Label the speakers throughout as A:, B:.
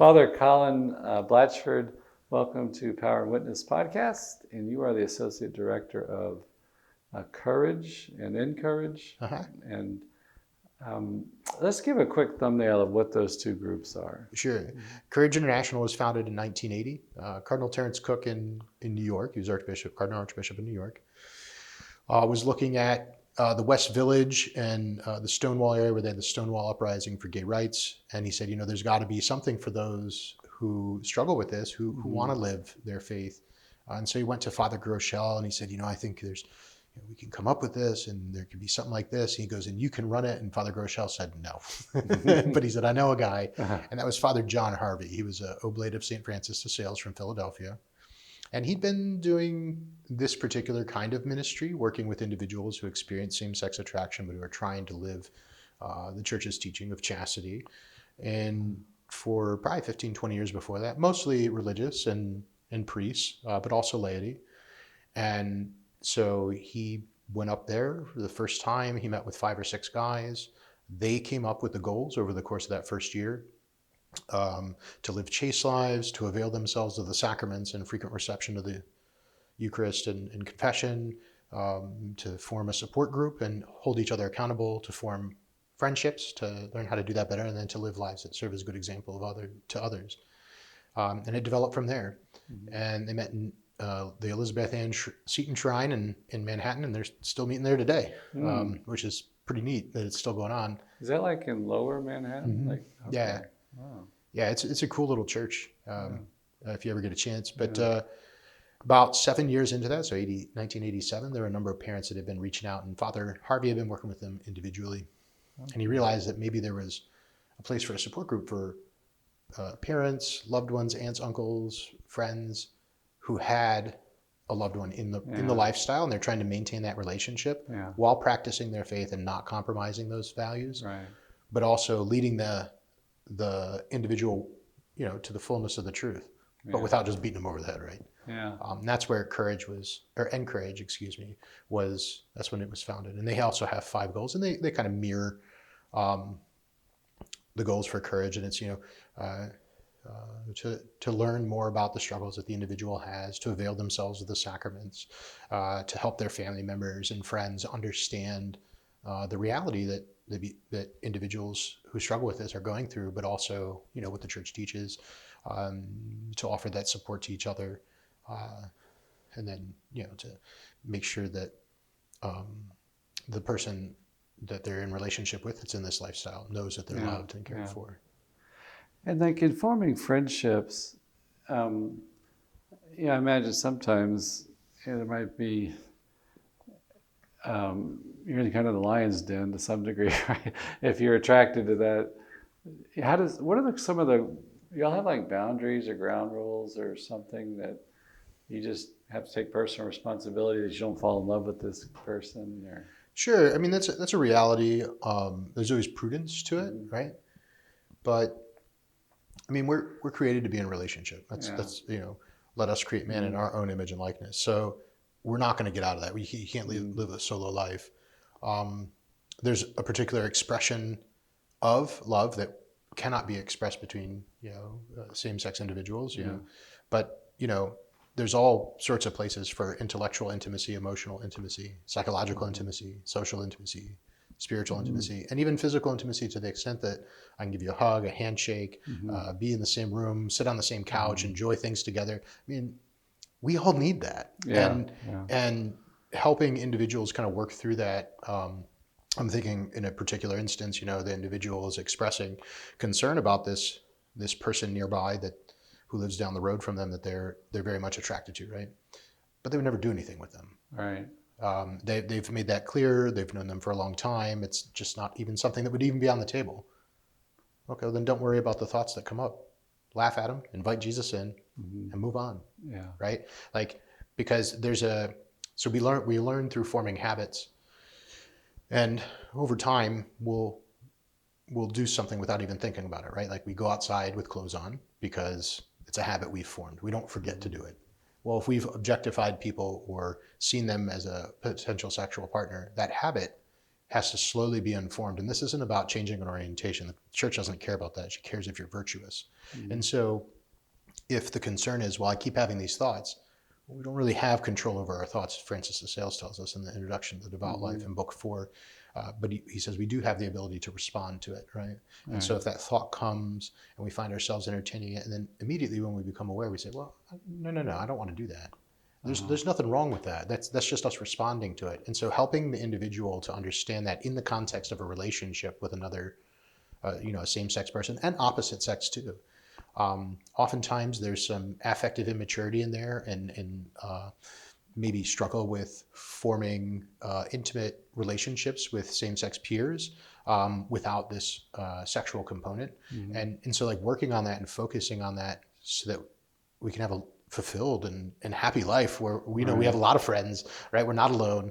A: Father Colin Blatchford, welcome to Power and Witness podcast, and you are the Associate Director of Courage and Encourage. And let's give a quick thumbnail of what those two groups are.
B: Sure. Courage International was founded in 1980. Cardinal Terence Cook in New York, he was Cardinal Archbishop in New York, was looking at the West Village and the Stonewall area where they had the Stonewall Uprising for gay rights. And he said, you know, there's got to be something for those who struggle with this, who want to live their faith. And so he went to Father Groeschel and he said, you know, I think we can come up with this and there could be something like this. And he goes, and you can run it. And Father Groeschel said, no. But he said, I know a guy. And that was Father John Harvey. He was an oblate of St. Francis de Sales from Philadelphia. And he'd been doing this particular kind of ministry, working with individuals who experience same-sex attraction, but who are trying to live the church's teaching of chastity. And for probably 15, 20 years before that, mostly religious and priests, but also laity. And so he went up there for the first time. He met with 5 or 6 guys. They came up with the goals over the course of that first year. To live chaste lives, to avail themselves of the sacraments and frequent reception of the Eucharist and confession, to form a support group and hold each other accountable, to form friendships, to learn how to do that better, and then to live lives that serve as a good example to others. And it developed from there. And they met in the Elizabeth Ann Seton Shrine in Manhattan, and they're still meeting there today, which is pretty neat that it's still going on.
A: Is that like in Lower Manhattan? Okay.
B: Yeah.
A: Wow.
B: Yeah, it's a cool little church if you ever get a chance. But about 7 years into that, so 1987, there were a number of parents that had been reaching out, and Father Harvey had been working with them individually. And he realized that maybe there was a place for a support group for parents, loved ones, aunts, uncles, friends who had a loved one in the lifestyle, and they're trying to maintain that relationship while practicing their faith and not compromising those values, but also leading the individual, you know, to the fullness of the truth, but without just beating them over the head, right?
A: Yeah.
B: That's where Encourage, that's when it was founded. And they also have 5 goals, and they kind of mirror the goals for Courage. And it's, you know, to learn more about the struggles that the individual has, to avail themselves of the sacraments, to help their family members and friends understand the reality that individuals who struggle with this are going through, but also, you know, what the church teaches, to offer that support to each other, and then, you know, to make sure that the person that they're in relationship with that's in this lifestyle knows that they're loved and cared for.
A: And like in forming friendships, I imagine sometimes there might be you're in kind of the lion's den to some degree, right? If you're attracted to that, some of the, y'all have like boundaries or ground rules or something that you just have to take personal responsibility that you don't fall in love with this person? Or?
B: Sure. I mean, that's a reality. There's always prudence to it, right? But I mean, we're created to be in a relationship. That's you know, let us create man in our own image and likeness. So we're not going to get out of that. You can't live a solo life. There's a particular expression of love that cannot be expressed between, you know, same-sex individuals, you know, but, you know, there's all sorts of places for intellectual intimacy, emotional intimacy, psychological intimacy, social intimacy, spiritual intimacy, and even physical intimacy, to the extent that I can give you a hug, a handshake, be in the same room, sit on the same couch, enjoy things together. I mean, we all need that. And helping individuals kind of work through that. I'm thinking in a particular instance, you know, the individual is expressing concern about this person nearby who lives down the road from them that they're very much attracted to, right? But they would never do anything with them.
A: Right.
B: They've made that clear. They've known them for a long time. It's just not even something that would even be on the table. Okay, well, then don't worry about the thoughts that come up. Laugh at them, invite Jesus in, and move on.
A: Yeah.
B: Right? Like, because so we learn through forming habits, and over time we'll do something without even thinking about it, right? Like we go outside with clothes on because it's a habit we've formed. We don't forget to do it. Well, if we've objectified people or seen them as a potential sexual partner, that habit has to slowly be informed. And this isn't about changing an orientation. The church doesn't care about that. She cares if you're virtuous.
A: Mm-hmm.
B: And so if the concern is, well, I keep having these thoughts, we don't really have control over our thoughts. Francis de Sales tells us in the introduction to the Devout
A: Mm-hmm.
B: Life in book 4. But he says we do have the ability to respond to it, right? And
A: Right.
B: so if that thought comes and we find ourselves entertaining it, and then immediately when we become aware, we say, well, no, I don't want to do that. There's nothing wrong with that. That's just us responding to it. And so helping the individual to understand that in the context of a relationship with another, a same-sex person and opposite sex too. Oftentimes there's some affective immaturity in there and maybe struggle with forming intimate relationships with same-sex peers without this sexual component.
A: Mm-hmm.
B: And so like working on that and focusing on that so that we can have a fulfilled and happy life where we know we have a lot of friends, right? We're not alone.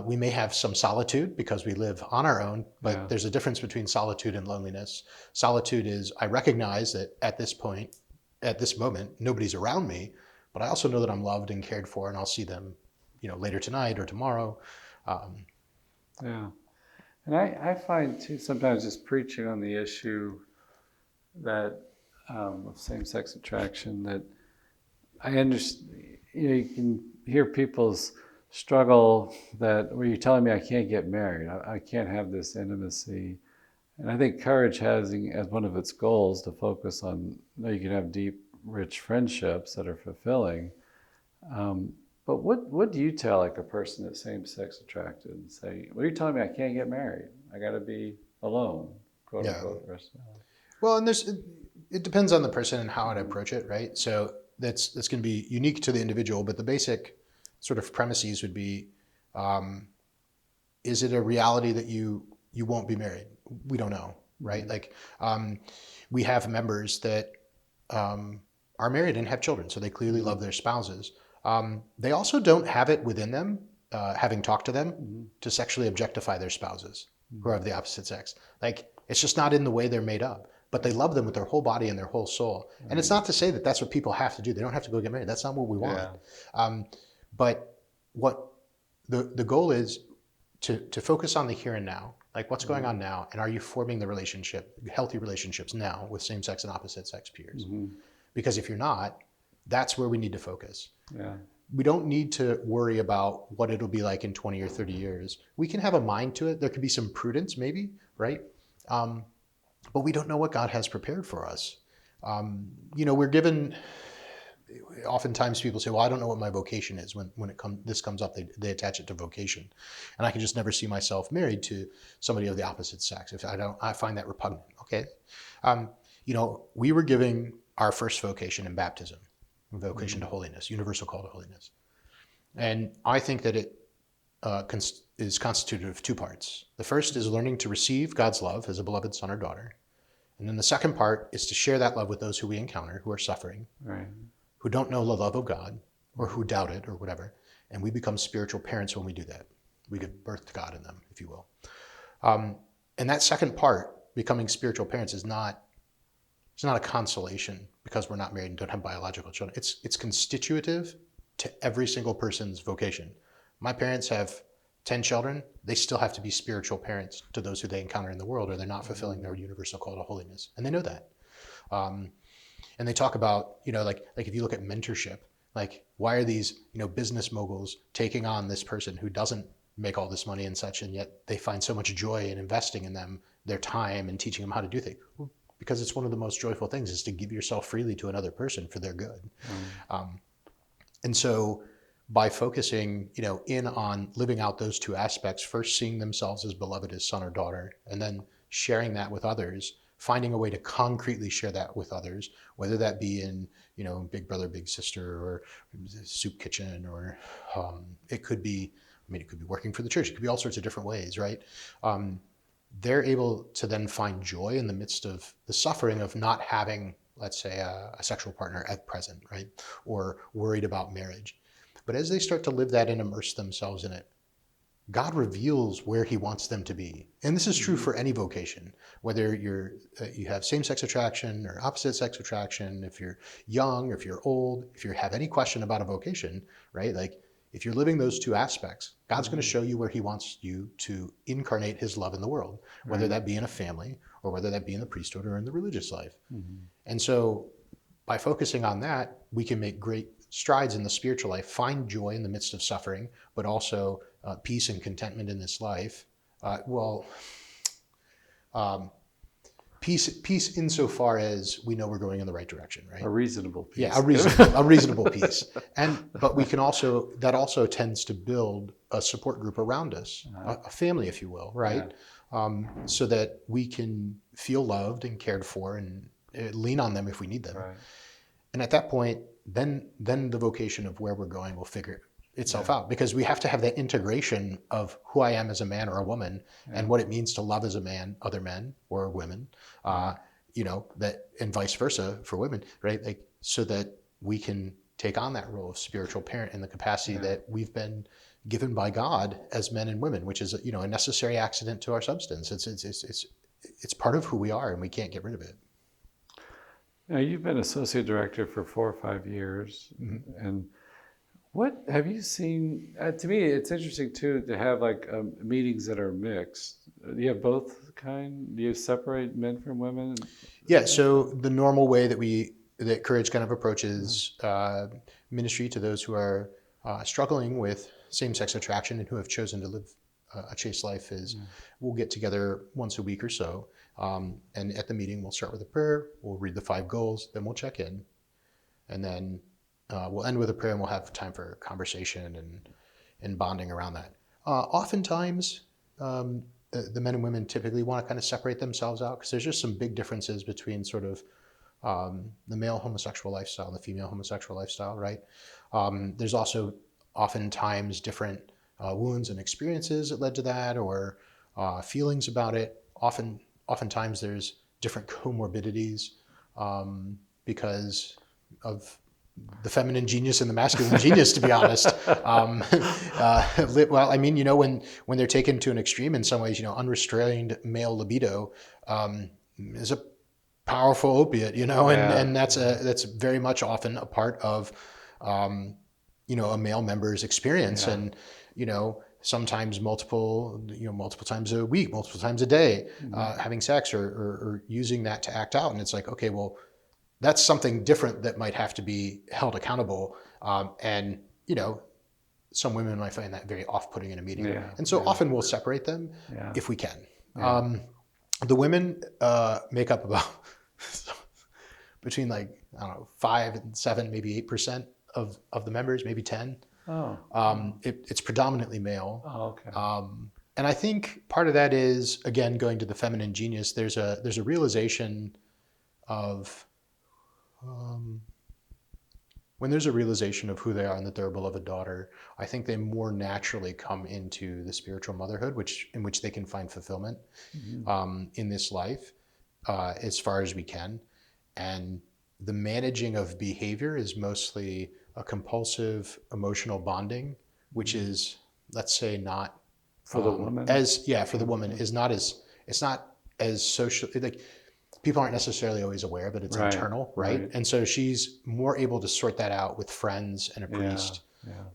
B: We may have some solitude because we live on our own, but there's a difference between solitude and loneliness. Solitude is, I recognize that at this point, at this moment, nobody's around me, but I also know that I'm loved and cared for, and I'll see them, later tonight or tomorrow.
A: Yeah. And I find too, sometimes just preaching on the issue that of same-sex attraction, that I understand, you can hear people's struggle that, where you're telling me I can't get married, I can't have this intimacy. And I think courage has as one of its goals to focus on, you can have deep, rich friendships that are fulfilling. But what do you tell like a person that's same-sex attracted and say, well, you're telling me I can't get married, I got to be alone, quote unquote, rest of my life.
B: Well, and it depends on the person and how I'd approach it, right? So that's going to be unique to the individual, but the basic sort of premises would be, is it a reality that you won't be married? We don't know, right? Like we have members that are married and have children, so they clearly love their spouses. They also don't have it within them, having talked to them, to sexually objectify their spouses who are of the opposite sex. Like it's just not in the way they're made up. But they love them with their whole body and their whole soul. And it's not to say that that's what people have to do. They don't have to go get married. That's not what we want. But what the goal is to focus on the here and now. Like what's going on now, and are you forming the healthy relationships now with same-sex and opposite-sex peers? Because if you're not, that's where we need to focus. We don't need to worry about what it'll be like in 20 or 30 years. We can have a mind to it. There could be some prudence maybe, right? But we don't know what God has prepared for us. We're given, oftentimes people say, well, I don't know what my vocation is. When this comes up, they attach it to vocation. And I can just never see myself married to somebody of the opposite sex. I find that repugnant, okay? We were giving our first vocation in baptism, vocation to holiness, universal call to holiness. And I think that it is constituted of two parts. The first is learning to receive God's love as a beloved son or daughter. And then the second part is to share that love with those who we encounter, who are suffering, who don't know the love of God, or who doubt it, or whatever. And we become spiritual parents when we do that. We give birth to God in them, if you will. And that second part, becoming spiritual parents, it's not a consolation because we're not married and don't have biological children. It's constitutive to every single person's vocation. My parents have 10 children, they still have to be spiritual parents to those who they encounter in the world, or they're not fulfilling their universal call to holiness. And they know that. And they talk about, like if you look at mentorship, like why are these, business moguls taking on this person who doesn't make all this money and such, and yet they find so much joy in investing in them, their time, and teaching them how to do things? Well, because it's one of the most joyful things is to give yourself freely to another person for their good. And so by focusing, in on living out those two aspects, first seeing themselves as beloved as son or daughter, and then sharing that with others, finding a way to concretely share that with others, whether that be in, Big Brother, Big Sister, or soup kitchen, or it could be working for the church. It could be all sorts of different ways, right? They're able to then find joy in the midst of the suffering of not having, let's say, a sexual partner at present, right? Or worried about marriage. But as they start to live that and immerse themselves in it, God reveals where he wants them to be. And this is true for any vocation, whether you have same-sex attraction or opposite-sex attraction, if you're young, if you're old, if you have any question about a vocation, right? Like if you're living those two aspects, God's going to show you where he wants you to incarnate his love in the world, whether
A: Right.
B: that be in a family or whether that be in the priesthood or in the religious life.
A: Mm-hmm.
B: And so by focusing on that, we can make great strides in the spiritual life, find joy in the midst of suffering, but also peace and contentment in this life. Peace insofar as we know we're going in the right direction, right?
A: A reasonable piece.
B: Yeah, a reasonable peace. But we can also, that also tends to build a support group around us, a family, if you will, right?
A: Yeah.
B: So that we can feel loved and cared for and lean on them if we need them.
A: Right.
B: And at that point, then the vocation of where we're going will figure itself
A: Yeah.
B: out, because we have to have that integration of who I am as a man or a woman and what it means to love as a man other men or women, that, and vice versa for women, right? Like, so that we can take on that role of spiritual parent in the capacity that we've been given by God as men and women, which is a necessary accident to our substance. It's part of who we are, and we can't get rid of it.
A: Now, you've been associate director for 4 or 5 years, and what have you seen? To me, it's interesting too to have like meetings that are mixed. Do you have both kind? Do you separate men from women?
B: Yeah. So the normal way that Courage kind of approaches ministry to those who are struggling with same-sex attraction and who have chosen to live a chaste life is we'll get together once a week or so, and at the meeting we'll start with a prayer. We'll read the 5 goals, then we'll check in, and then we'll end with a prayer, and we'll have time for conversation and bonding around that. Oftentimes, the men and women typically want to kind of separate themselves out, because there's just some big differences between sort of the male homosexual lifestyle and the female homosexual lifestyle, right? There's also oftentimes different wounds and experiences that led to that, or feelings about it. Oftentimes there's different comorbidities because of the feminine genius and the masculine genius, to be honest. Well, I mean, when they're taken to an extreme in some ways, unrestrained male libido is a powerful opiate, and that's very much often a part of, a male member's experience.
A: Yeah.
B: And, sometimes multiple times a week, multiple times a day, having sex or using that to act out. And it's like, okay, well, that's something different that might have to be held accountable. And, some women might find that very off-putting in a meeting.
A: Yeah.
B: And so often we'll separate them if we can.
A: Yeah.
B: The women make up about between 5 and 7, maybe 8% of the members, maybe 10.
A: Oh.
B: It's predominantly male.
A: Oh, okay.
B: And I think part of that is, again, going to the feminine genius. There's a realization of when there's a realization of who they are and that they're a beloved daughter, I think they more naturally come into the spiritual motherhood, in which they can find fulfillment in this life as far as we can. And the managing of behavior is mostly a compulsive emotional bonding, which is, let's say, not
A: for the woman.
B: For the woman is not as, it's not as social, like people aren't necessarily always aware, but it's internal, right? And so she's more able to sort that out with friends and a priest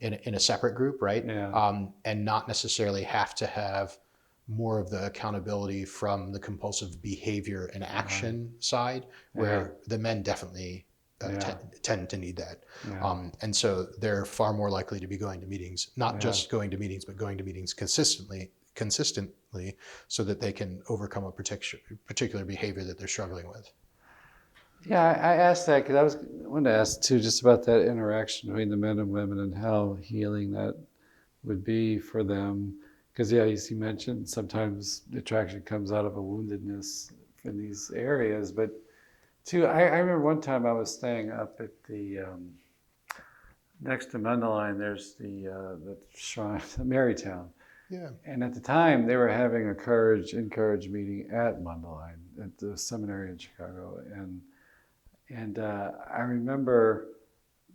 B: in a separate group, right? And not necessarily have to have more of the accountability from the compulsive behavior and action side, where the men definitely tend to need that. And so they're far more likely to be going to meetings, not just going to meetings, but going to meetings consistently, so that they can overcome a particular behavior that they're struggling with.
A: Yeah, I asked that because I wanted to ask too, just about that interaction between the men and women and how healing that would be for them. Because as you mentioned, sometimes attraction comes out of a woundedness in these areas. But too, I remember one time I was staying up at the next to Mundelein. There's the shrine, Marytown.
B: Yeah.
A: And at the time, they were having a Encourage meeting at Mundelein at the seminary in Chicago, and I remember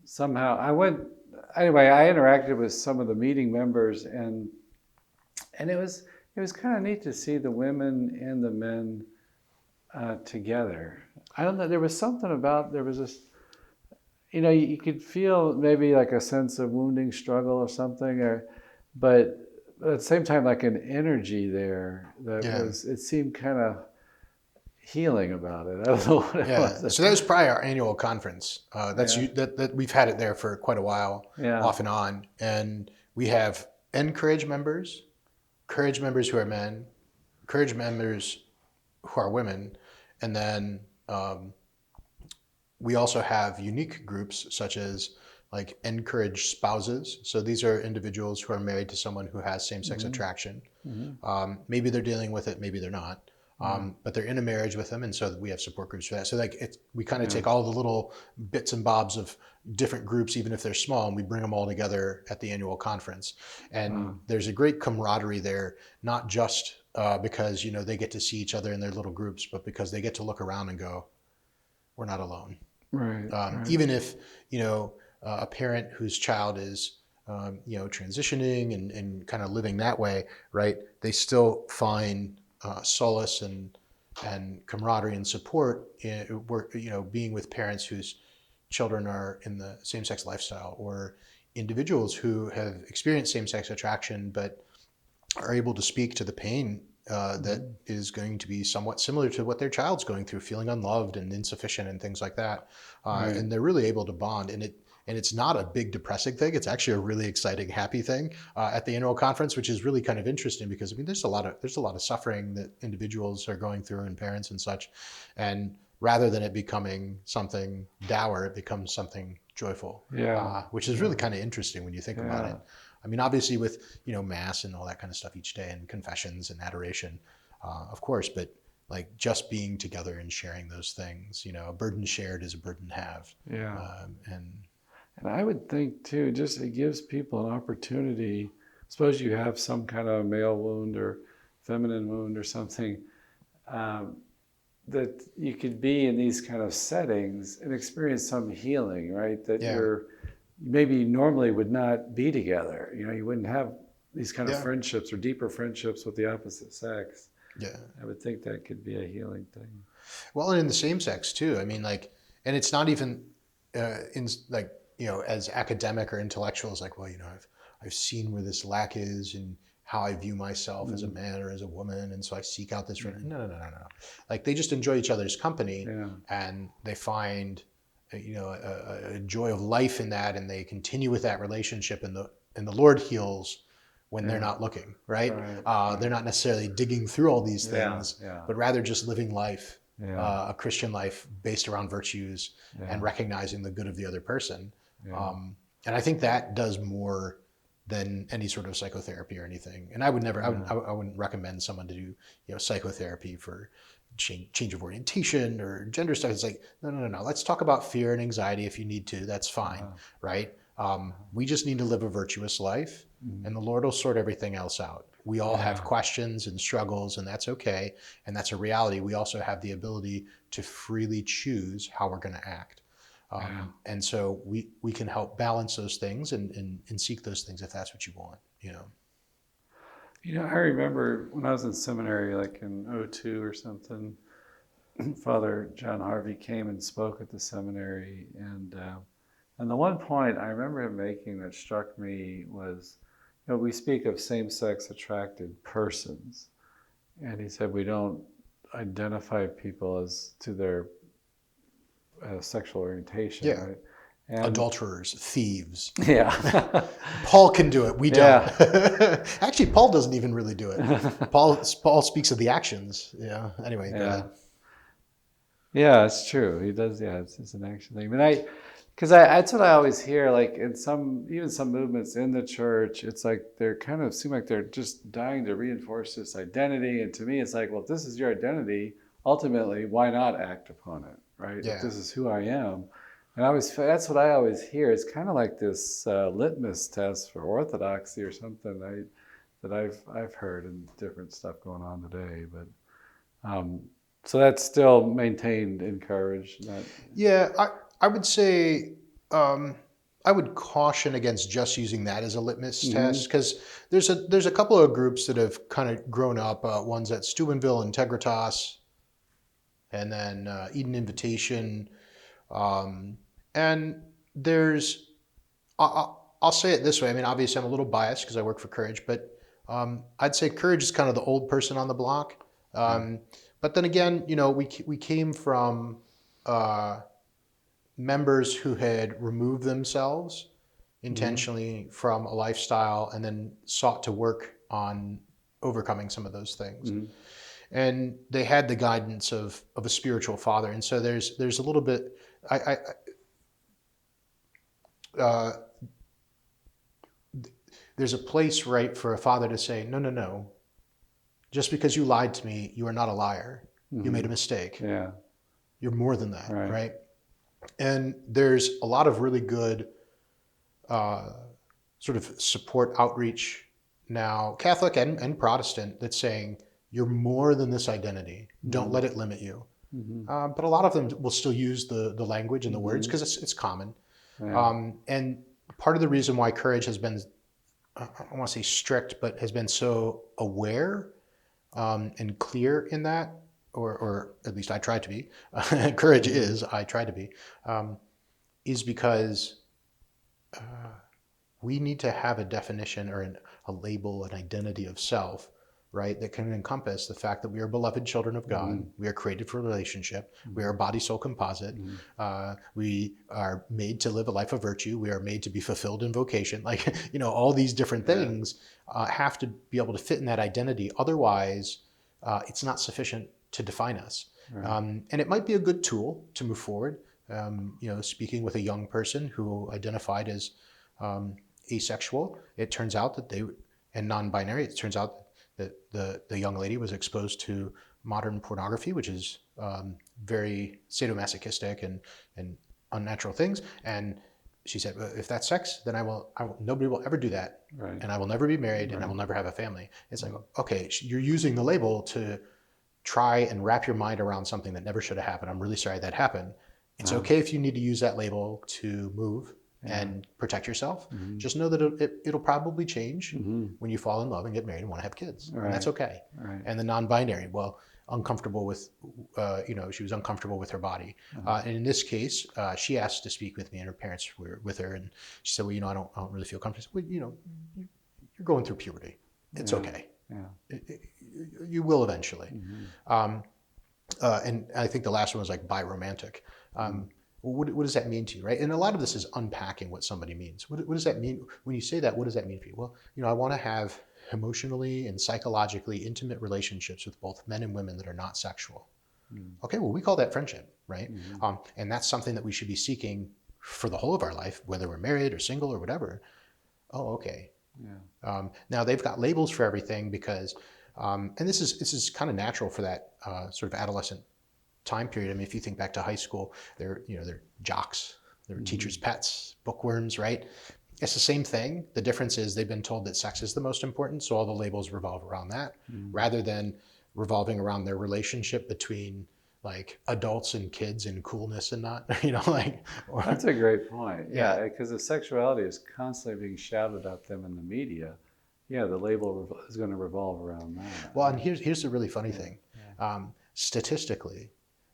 A: somehow I went. Anyway, I interacted with some of the meeting members, and it was kind of neat to see the women and the men together. I don't know. There was something about there was this. you could feel maybe like a sense of wounding, struggle, or something, but at the same time, like an energy there that
B: Yeah.
A: was. It seemed kind of healing about it. I don't know what it
B: Yeah.
A: was.
B: So that was probably our annual conference.
A: Yeah,
B: That we've had it there for quite a while,
A: yeah,
B: off and on. And we have encourage members, courage members who are men, courage members who are women, and then we also have unique groups such as like encourage spouses. So these are individuals who are married to someone who has same-sex
A: hmm
B: attraction.
A: hmm
B: Maybe they're dealing with it, maybe they're not.
A: yeah,
B: But they're in a marriage with them, and so we have support groups for that. So we kind of
A: yeah,
B: take all the little bits and bobs of different groups, even if they're small, and we bring them all together at the annual conference. And
A: wow,
B: there's a great camaraderie there, not just because they get to see each other in their little groups, but because they get to look around and go, "We're not alone."
A: right, right,
B: Even if a parent whose child is transitioning and kind of living that way, right? They still find solace and camaraderie and support in work, being with parents whose children are in the same-sex lifestyle, or individuals who have experienced same-sex attraction but are able to speak to the pain that
A: hmm
B: is going to be somewhat similar to what their child's going through, feeling unloved and insufficient and things like that.
A: right,
B: And they're really able to bond. And it's not a big depressing thing. It's actually a really exciting, happy thing at the annual conference, which is really kind of interesting because there's a lot of suffering that individuals are going through, and parents and such. And rather than it becoming something dour, it becomes something joyful,
A: yeah,
B: which is really
A: yeah,
B: kind of interesting when you think about
A: yeah,
B: it. I mean, obviously with mass and all that kind of stuff each day, and confessions and adoration, of course, but like just being together and sharing those things, a burden shared is a burden halved.
A: yeah.
B: And
A: And I would think too, just it gives people an opportunity. Suppose you have some kind of male wound or feminine wound or something, um, that you could be in these kind of settings and experience some healing, right? That
B: yeah,
A: you're maybe normally would not be together. You wouldn't have these kind of
B: yeah,
A: friendships or deeper friendships with the opposite sex.
B: yeah.
A: I would think that could be a healing thing.
B: Well, and in the same sex too. I mean, like, and it's not even in like as academic or intellectual as like, well, I've seen where this lack is and how I view myself as a
A: Mm,
B: man or as a woman, and so I seek out this.
A: mm,
B: No, no, no, no, no. Like they just enjoy each other's company,
A: yeah,
B: and they find a joy of life in that, and they continue with that relationship, and the Lord heals when they're
A: yeah,
B: not looking, right?
A: right,
B: They're
A: right.
B: not necessarily digging through all these
A: Yeah,
B: things,
A: yeah,
B: but rather just living life,
A: yeah,
B: a Christian life based around virtues
A: yeah,
B: and recognizing the good of the other person.
A: yeah,
B: Um, and I think that does more than any sort of psychotherapy or anything. And I would never,
A: yeah,
B: I wouldn't recommend someone to do, psychotherapy for change of orientation or gender stuff. It's like, no, no, no, no. Let's talk about fear and anxiety if you need to. That's fine,
A: uh-huh,
B: right?
A: uh-huh.
B: We just need to live a virtuous life,
A: Mm,
B: and the Lord will sort everything else out. We all have
A: yeah,
B: questions and struggles, and that's okay. And that's a reality. We also have the ability to freely choose how we're going to act.
A: yeah.
B: And so we can help balance those things and seek those things if that's what you want.
A: I remember when I was in seminary, like in '02 or something, Father John Harvey came and spoke at the seminary. And the one point I remember him making that struck me was, we speak of same sex attracted persons. And he said we don't identify people as to their sexual orientation,
B: Yeah.
A: right? And
B: Adulterers, thieves.
A: yeah,
B: Paul can do it. We don't.
A: yeah,
B: Actually, Paul doesn't even really do it. Paul speaks of the actions. Yeah. Anyway, go
A: yeah.
B: ahead.
A: Yeah, it's true. He does. Yeah, it's an action thing. Because that's what I always hear. Like in even some movements in the church, it's like they're kind of seem like they're just dying to reinforce this identity. And to me, it's like, well, if this is your identity, ultimately, why not act upon it, right? If
B: Yeah.
A: this is who I am, and that's what I always hear. It's kind of like this litmus test for orthodoxy or something. That I've heard in different stuff going on today, but. Um, so that's still maintained, encouraged. Not,
B: Yeah. I would say um, I would caution against just using that as a litmus
A: mm-hmm,
B: test because there's a couple of groups that have kind of grown up. One's at Steubenville, Integritas, and then Eden Invitation. Um, and there's, I'll say it this way. I mean, obviously, I'm a little biased because I work for Courage, but I'd say Courage is kind of the old person on the block. But then again, we came from members who had removed themselves intentionally from a lifestyle and then sought to work on overcoming some of those things. And they had the guidance of a spiritual father. And so there's a little bit, there's a place, right, for a father to say, no, no, no. Just because you lied to me, you are not a liar. You made a mistake.
A: Yeah.
B: You're more than that, right? And there's a lot of really good sort of support outreach now, Catholic and Protestant, that's saying you're more than this identity. Don't let it limit you. But a lot of them will still use the language and the words because it's common. And part of the reason why Courage has been, I don't want to say strict, but has been so aware and clear in that, or at least I try to be. Courage I try to be, is because we need to have a definition or a label, an identity of self, right, that can encompass the fact that we are beloved children of God. We are created for relationship. We are a body-soul composite. We are made to live a life of virtue. We are made to be fulfilled in vocation. Like, all these different things have to be able to fit in that identity. Otherwise, it's not sufficient to define us. And it might be a good tool to move forward. Speaking with a young person who identified as asexual, it turns out that and non-binary, it turns out that the young lady was exposed to modern pornography, which is very sadomasochistic and unnatural things. And she said, well, if that's sex, then nobody will ever do that. And I will never be married and I will never have a family. It's like, okay, you're using the label to try and wrap your mind around something that never should have happened. I'm really sorry that happened. It's okay if you need to use that label to move and protect yourself. Just know that it'll probably change when you fall in love and get married and want to have kids. And that's okay. And the non-binary, well, uncomfortable with, she was uncomfortable with her body. And in this case, she asked to speak with me, and her parents were with her. And she said, well, I don't really feel comfortable. Well, you're going through puberty. It's okay. You will eventually. And I think the last one was like biromantic. What does that mean to you, right? And a lot of this is unpacking what somebody means. What does that mean? When you say that, what does that mean for you? Well, I want to have emotionally and psychologically intimate relationships with both men and women that are not sexual. Okay, well, we call that friendship, right? And that's something that we should be seeking for the whole of our life, whether we're married or single or whatever. Oh, okay. Now they've got labels for everything because, and this is kind of natural for that sort of adolescent time period. I mean, if you think back to high school, they're jocks, they're teachers' pets, bookworms, right? It's the same thing. The difference is they've been told that sex is the most important, so all the labels revolve around that, rather than revolving around their relationship between like adults and kids and coolness and not,
A: That's a great point. Yeah, because the sexuality is constantly being shouted at them in the media. Yeah, the label is going to revolve around that.
B: Well, and here's the really funny thing. Statistically,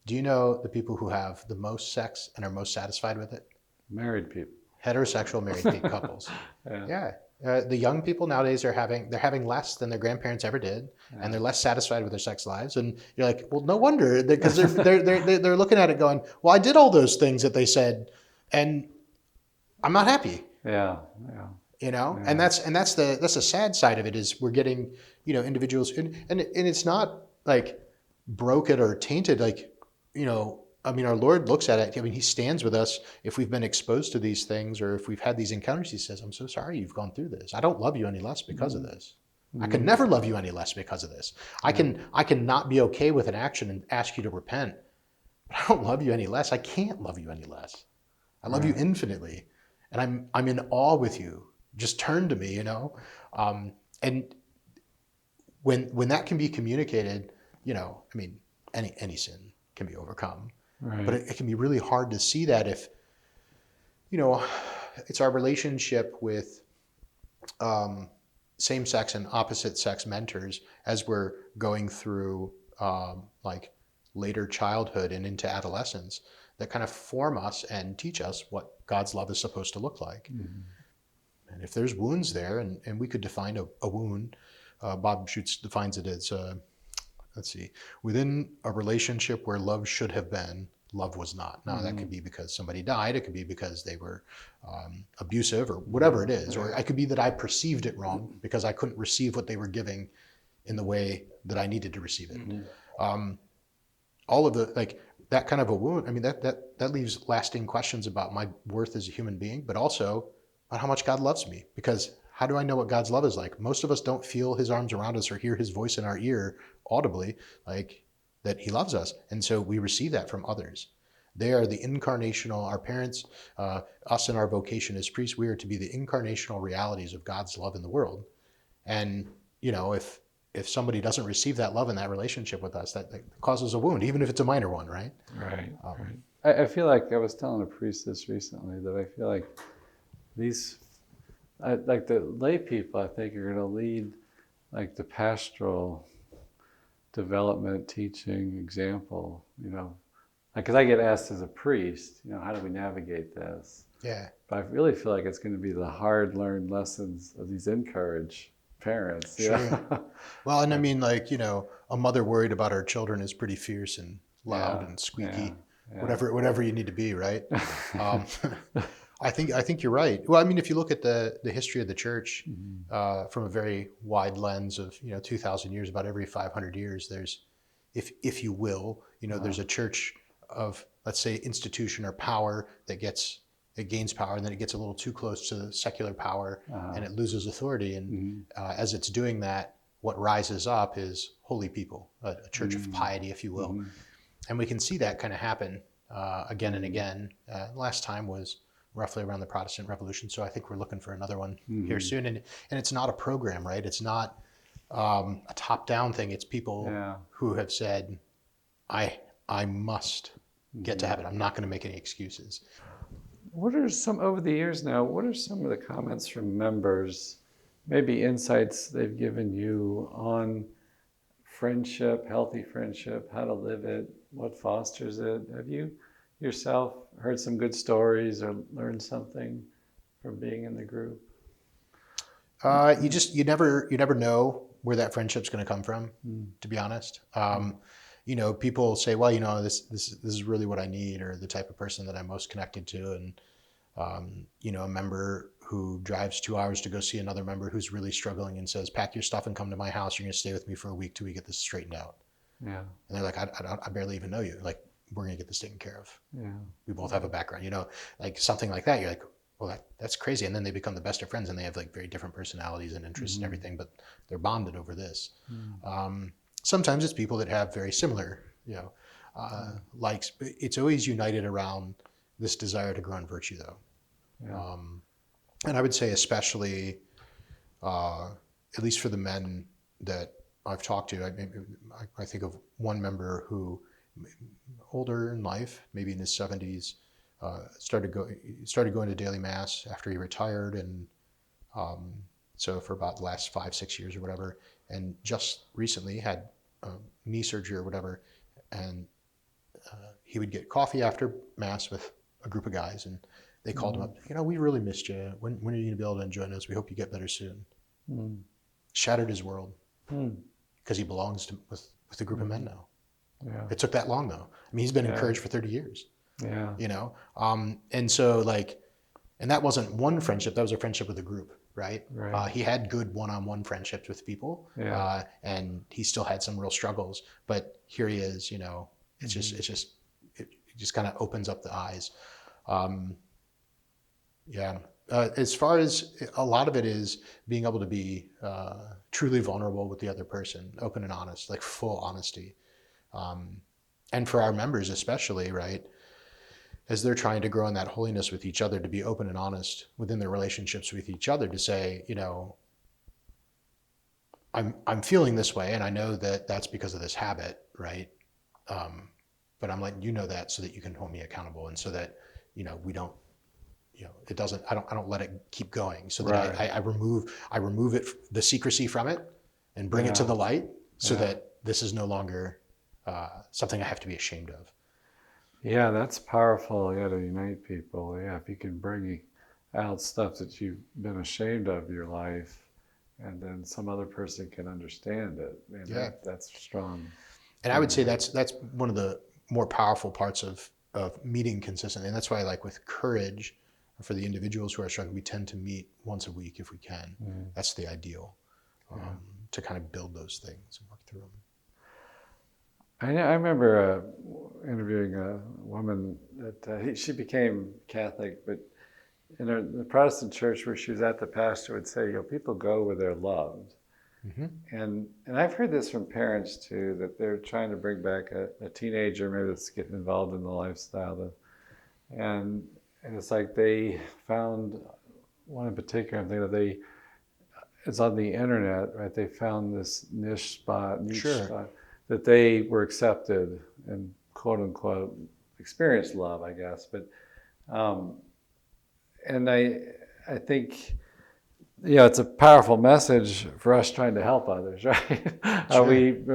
B: do you know the people who have the most sex and are most satisfied with it?
A: Married people.
B: Heterosexual married couples. The young people nowadays they're having less than their grandparents ever did, and they're less satisfied with their sex lives. And you're like, well, no wonder, because they're looking at it going, well, I did all those things that they said, and I'm not happy. And that's the sad side of it is we're getting individuals and it's not like broken or tainted, like our Lord looks at it. I mean, he stands with us if we've been exposed to these things or if we've had these encounters. He says, I'm so sorry you've gone through this. I don't love you any less because of this. I can never love you any less because of this. I can not be okay with an action and ask you to repent, but I don't love you any less. I can't love you any less. I love you infinitely, and I'm in awe with you. Just turn to me, and when that can be communicated, any sin can be overcome. But it can be really hard to see that if, it's our relationship with same-sex and opposite-sex mentors as we're going through like later childhood and into adolescence that kind of form us and teach us what God's love is supposed to look like. And if there's wounds there, and we could define a wound, Bob Schutz defines it as, let's see, within a relationship where love should have been, love was not. Now, that could be because somebody died. It could be because they were abusive or whatever it is. Or it could be that I perceived it wrong because I couldn't receive what they were giving in the way that I needed to receive it. All of the, like, that kind of a wound, I mean, that leaves lasting questions about my worth as a human being, but also about how much God loves me. Because how do I know what God's love is like? Most of us don't feel his arms around us or hear his voice in our ear audibly, like that he loves us. And so we receive that from others. They are the incarnational, our parents, us in our vocation as priests, we are to be the incarnational realities of God's love in the world. And, you know, if somebody doesn't receive that love in that relationship with us, that causes a wound, even if it's a minor one, right?
A: Right. I feel like I was telling a priest this recently that I feel like like the lay people, I think, are going to lead like the pastoral development, teaching, example, you know, because I get asked as a priest, you know, how do we navigate this?
B: Yeah.
A: But I really feel like it's going to be the hard learned lessons of these encourage parents.
B: Sure.
A: Know?
B: Well, and I mean, like, you know, a mother worried about her children is pretty fierce and loud and squeaky, whatever you need to be, right? I think you're right. Well, I mean, if you look at the history of the church from a very wide lens of, you know, 2,000 years, about every 500 years, there's, if you will, you know, there's a church of, let's say, institution or power that gains power, and then it gets a little too close to the secular power and it loses authority. And as it's doing that, what rises up is holy people, a church of piety, if you will. And we can see that kind of happen again and again. Last time was roughly around the Protestant Revolution, so I think we're looking for another one here soon. And it's not a program, right? It's not a top-down thing. It's people who have said, I must get to heaven. I'm not going to make any excuses.
A: What are some, over the years now, what are some of the comments from members, maybe insights they've given you on friendship, healthy friendship, how to live it, what fosters it? Have you yourself heard some good stories or learned something from being in the group?
B: You never know where that friendship's going to come from, to be honest. You know, people say, well, you know, this is really what I need, or the type of person that I'm most connected to. And, you know, a member who drives 2 hours to go see another member who's really struggling and says, pack your stuff and come to my house. You're going to stay with me for a week till we get this straightened out.
A: Yeah.
B: And they're like, I barely even know you. Like, we're going to get this taken care of.
A: Yeah.
B: We both have a background, you know, like something like that. You're like, well, that's crazy. And then they become the best of friends, and they have like very different personalities and interests and everything, but they're bonded over this. Sometimes it's people that have very similar, you know, likes. But it's always united around this desire to grow in virtue, though.
A: Yeah.
B: And I would say, especially, at least for the men that I've talked to, I think of one member who, older in life, maybe in his 70s, started going to daily mass after he retired, and so for about the last 5-6 years or whatever, and just recently had knee surgery or whatever, and he would get coffee after mass with a group of guys, and they called him up, you know, we really missed you. When are you going to be able to join us? We hope you get better soon. Shattered his world because he belongs with a group of men now.
A: Yeah.
B: It took that long, though. I mean, he's been encouraged for 30 years.
A: Yeah.
B: You know, and so like, and that wasn't one friendship. That was a friendship with a group, right? He had good one-on-one friendships with people, and he still had some real struggles. But here he is. You know, it just kind of opens up the eyes. As far as a lot of it is being able to be truly vulnerable with the other person, open and honest, like full honesty. And for our members especially, right, as they're trying to grow in that holiness with each other, to be open and honest within their relationships with each other, to say, you know, I'm feeling this way, and I know that that's because of this habit, right? But I'm letting you know that so that you can hold me accountable, and so that, you know, we don't, you know, it doesn't, I don't let it keep going, so that I remove it, the secrecy from it, and bring it to the light, so that this is no longer something I have to be ashamed of.
A: Yeah, that's powerful. Yeah, to unite people. Yeah, if you can bring out stuff that you've been ashamed of your life, and then some other person can understand it. Man,
B: Yeah.
A: that's strong.
B: And I would say
A: Yeah.
B: that's one of the more powerful parts of meeting consistently. And that's why, like with courage, for the individuals who are struggling, we tend to meet once a week if we can.
A: Mm.
B: That's the ideal,
A: Yeah.
B: to kind of build those things and work through them.
A: I remember interviewing a woman that she became Catholic, but in the Protestant church where she was at, the pastor would say, people go where they're loved.
B: Mm-hmm.
A: And I've heard this from parents too, that they're trying to bring back a teenager maybe that's getting involved in the lifestyle, and it's like they found one in particular. I'm thinking of it's on the internet, right? They found this niche
B: Sure.
A: spot that they were accepted and quote unquote experienced love, I guess. But um, and I think it's a powerful message for us trying to help others, right?
B: Sure.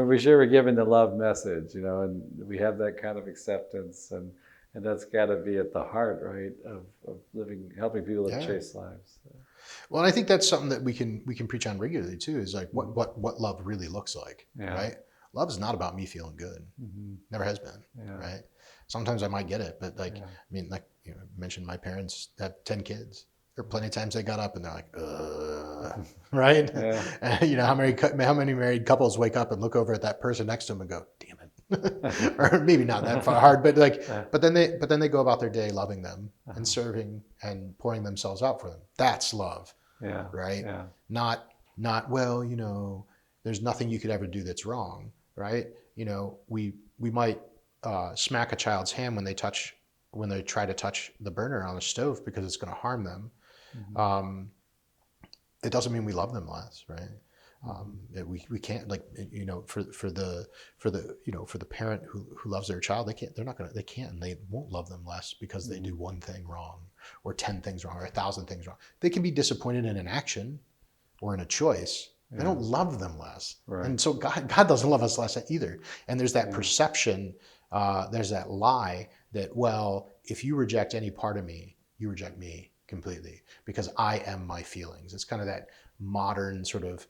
A: We sure we're giving the love message, and we have that kind of acceptance, and that's got to be at the heart, right, of helping people live
B: Yeah.
A: chaste lives.
B: Well, and I think that's something that we can preach on regularly too. Is like what love really looks like,
A: Yeah.
B: right? Love is not about me feeling good.
A: Mm-hmm.
B: Never has been,
A: Yeah.
B: right? Sometimes I might get it, but like,
A: Yeah.
B: I mean, like I mentioned, my parents had 10 kids. There are plenty of times they got up and they're like, right?
A: Yeah.
B: And how many married couples wake up and look over at that person next to them and go, damn it. Or maybe not that far hard, but like, but then they go about their day loving them and serving and pouring themselves out for them. That's love,
A: Yeah.
B: right?
A: Yeah.
B: Not, well, there's nothing you could ever do that's wrong, right? We might smack a child's hand when they try to touch the burner on the stove because it's going to harm them.
A: Mm-hmm.
B: It doesn't mean we love them less, right? We can't, like, for the parent who loves their child, they can't and they won't love them less because they do one thing wrong or 10 things wrong or 1,000 things wrong. They can be disappointed in an action or in a choice. They don't love them less.
A: Right.
B: And so God doesn't love us less either. And there's that
A: Yeah.
B: perception, there's that lie that, well, if you reject any part of me, you reject me completely because I am my feelings. It's kind of that modern sort of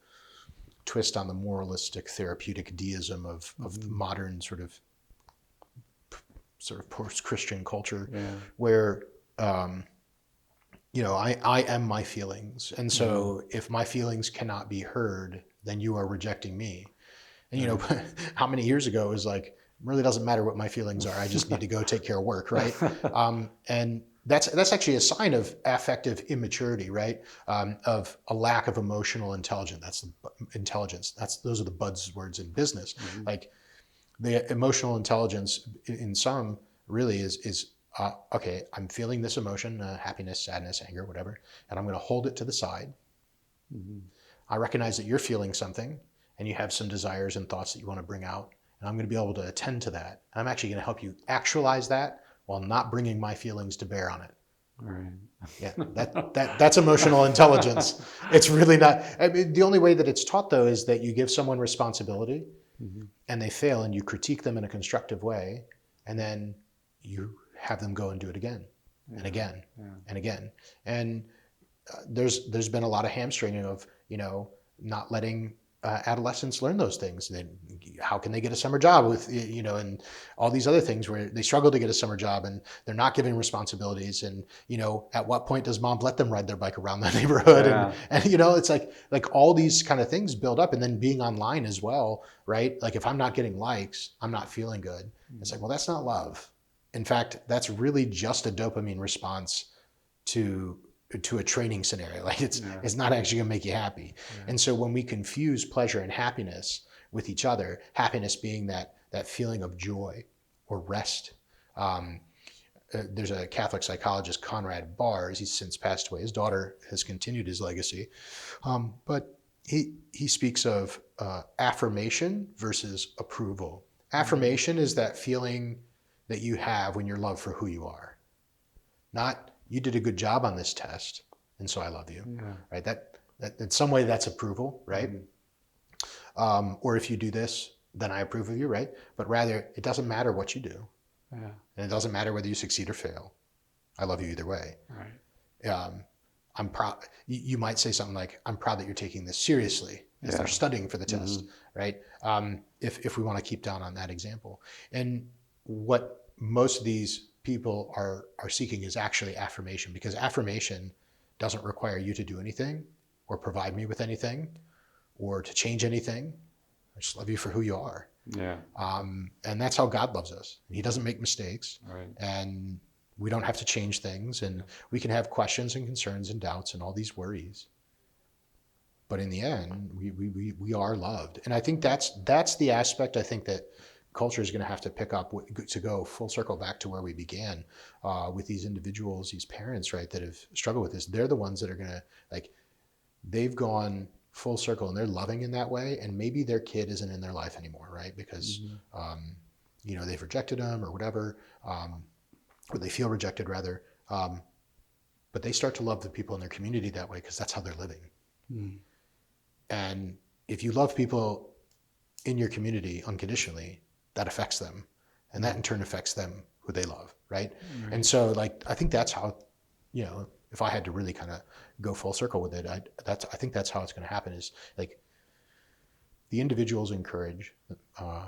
B: twist on the moralistic therapeutic deism of modern sort of post-Christian culture, where I am my feelings, and so if my feelings cannot be heard, then you are rejecting me. And how many years ago it was like, it really doesn't matter what my feelings are. I just need to go take care of work, right? And that's actually a sign of affective immaturity, right? Of a lack of emotional intelligence. That's intelligence. Those are the buzzwords in business. Like the emotional intelligence in some really is okay, I'm feeling this emotion, happiness, sadness, anger, whatever, and I'm going to hold it to the side. I recognize that you're feeling something and you have some desires and thoughts that you want to bring out, and I'm going to be able to attend to that. I'm actually going to help you actualize that while not bringing my feelings to bear on it.
A: Right.
B: Yeah, that's emotional intelligence. It's really not. I mean, the only way that it's taught, though, is that you give someone responsibility and they fail and you critique them in a constructive way, and then you have them go and do it again and again and again. And there's been a lot of hamstringing of not letting adolescents learn those things. Then how can they get a summer job with and all these other things where they struggle to get a summer job and they're not given responsibilities, and at what point does mom let them ride their bike around the neighborhood? And it's like all these kind of things build up, and then being online as well, right? Like if I'm not getting likes, I'm not feeling good. It's like, well, that's not love. In fact, that's really just a dopamine response to a training scenario. Like it's not actually going to make you happy. And so when we confuse pleasure and happiness with each other, happiness being that feeling of joy or rest. There's a Catholic psychologist, Conrad Bars. He's since passed away. His daughter has continued his legacy, but he speaks of affirmation versus approval. Affirmation is that feeling that you have when you're loved for who you are, not you did a good job on this test, and so I love you, right? That in some way that's approval, right? Or if you do this, then I approve of you, right? But rather, it doesn't matter what you do.
A: Yeah.
B: And it doesn't matter whether you succeed or fail. I love you either way.
A: Right.
B: I'm proud. You might say something like, I'm proud that you're taking this seriously as they're studying for the test, right? If we want to keep down on that example. And what most of these people are seeking is actually affirmation, because affirmation doesn't require you to do anything or provide me with anything or to change anything. I just love you for who you are.
A: Yeah.
B: And that's how God loves us. He doesn't make mistakes.
A: Right.
B: And we don't have to change things. And we can have questions and concerns and doubts and all these worries. But in the end, we are loved. And I think that's the aspect I think that culture is going to have to pick up to go full circle back to where we began with these individuals, these parents, right, that have struggled with this. They're the ones that are going to, like, they've gone full circle and they're loving in that way. And maybe their kid isn't in their life anymore, right? Because, you know, they've rejected them or whatever, or they feel rejected rather. But they start to love the people in their community that way because that's how they're living. And if you love people in your community unconditionally, that affects them. And that in turn affects them who they love, right? And so, like, I think that's how, you know, if I had to really kind of go full circle with it, I think that's how it's going to happen is, like, the individuals encourage,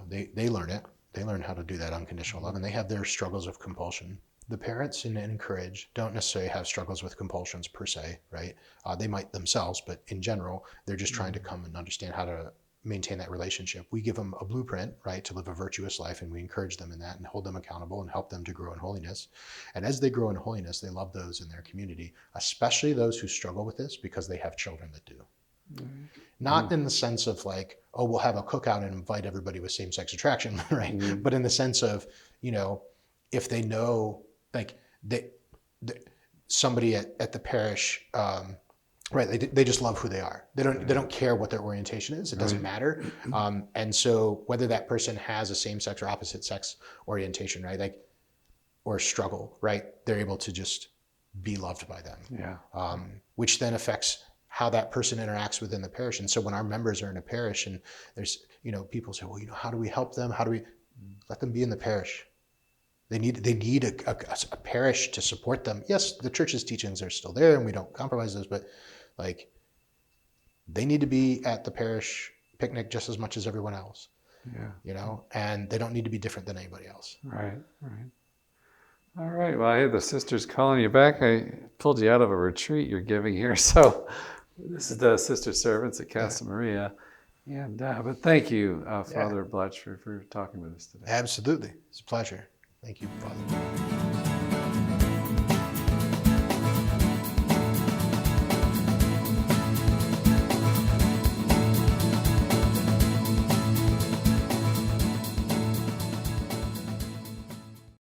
B: they learn it. They learn how to do that unconditional love, and they have their struggles of compulsion. The parents and encourage don't necessarily have struggles with compulsions per se, right? They might themselves, but in general, they're just trying to come and understand how to maintain that relationship. We give them a blueprint, right, to live a virtuous life, and we encourage them in that and hold them accountable and help them to grow in holiness. And as they grow in holiness, they love those in their community, especially those who struggle with this because they have children that do. Not in the sense of like, oh, we'll have a cookout and invite everybody with same-sex attraction, right? But in the sense of, you know, if they know, like, somebody at the parish, right? They just love who they are. They don't care what their orientation is. It doesn't matter. And so whether that person has a same-sex or opposite-sex orientation, right? Like, or struggle, right? They're able to just be loved by them.
A: Yeah.
B: Which then affects how that person interacts within the parish. And so when our members are in a parish and there's, you know, people say, well, you know, how do we help them? How do we let them be in the parish? They need a parish to support them. Yes, the church's teachings are still there and we don't compromise those, but like, they need to be at the parish picnic just as much as everyone else.
A: Yeah.
B: You know, and they don't need to be different than anybody else.
A: Right. All right. Well, I hear the sisters calling you back. I pulled you out of a retreat you're giving here. So this is the sister servants at Casa Maria. And but thank you, Father Blatchford, for talking with us today.
B: Absolutely. It's a pleasure. Thank you, Father.